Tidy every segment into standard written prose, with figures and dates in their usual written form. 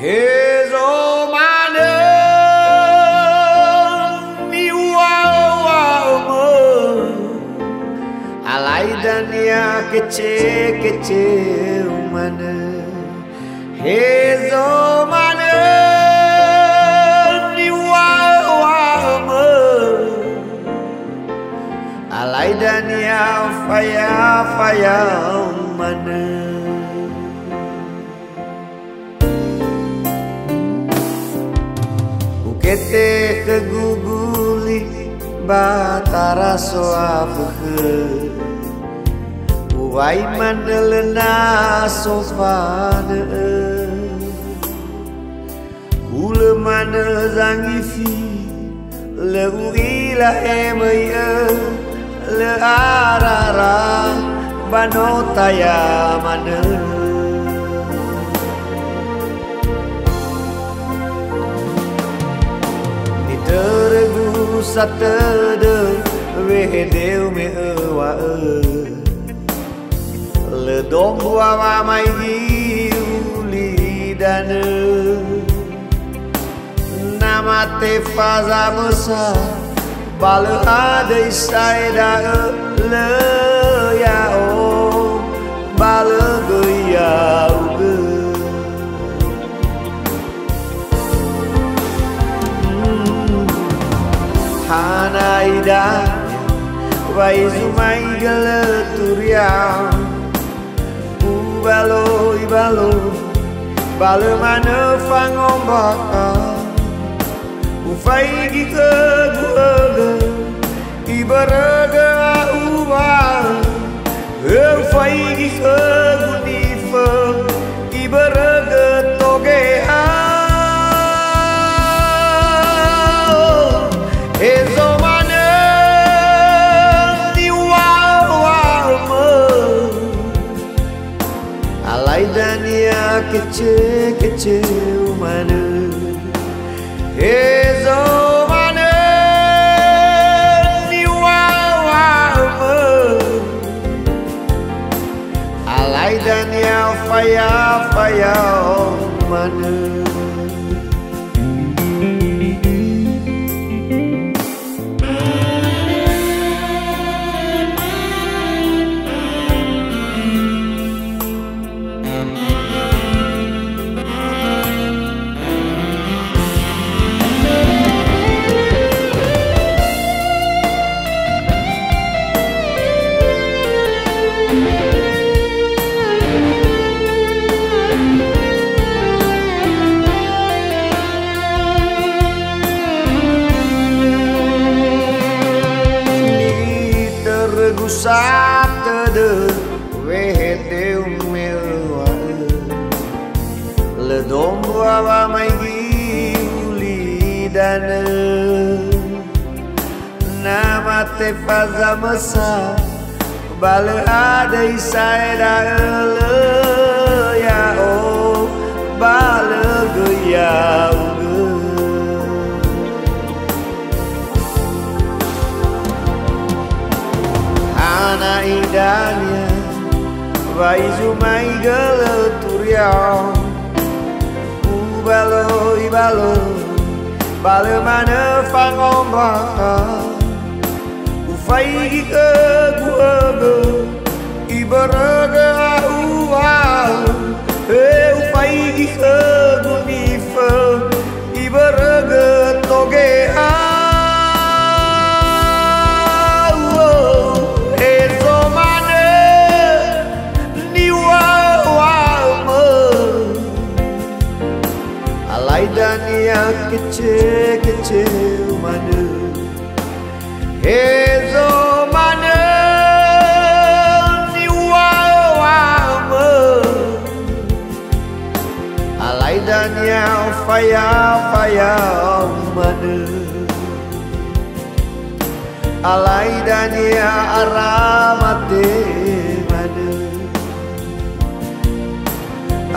Hezo mana ni wow alai dan ya kece mana Hezo mana ni wow alai dan ya faya mana Kete keguguli batara soapke Uai mandelena sofane Ule mana zangifi Le uila emeye Le arara banotaya mana Tergu satede wehedeu me ewa le dongwa mai giuli dane nama te faza mesa bale ade saida le ya o bale goya Hanaida vai zumai galeturiau ibalo bale mana fangombaka ufai gike guege ibaraga uba ufai gike gunifa ibaraga toge Hezo mana ni wow alai dan ya kece mana Hezo mana ni wow alai dan ya faya mana Satede wehedeu mewa le domba mai giuli dane nama te faza mesa bale ade saida le ya o bale goya Ana idania vai zumai galeturiau ibalo bale mana fangombaka ufai gike guege ibaraga uwa ufai gike gunifa ibaraga toge dan yang kece mana Hezo mana ni wow alai dan yang faya mana alai dan yang aramate mana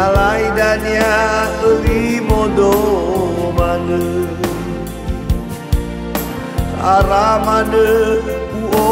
alai dan ya limodo mana aramane o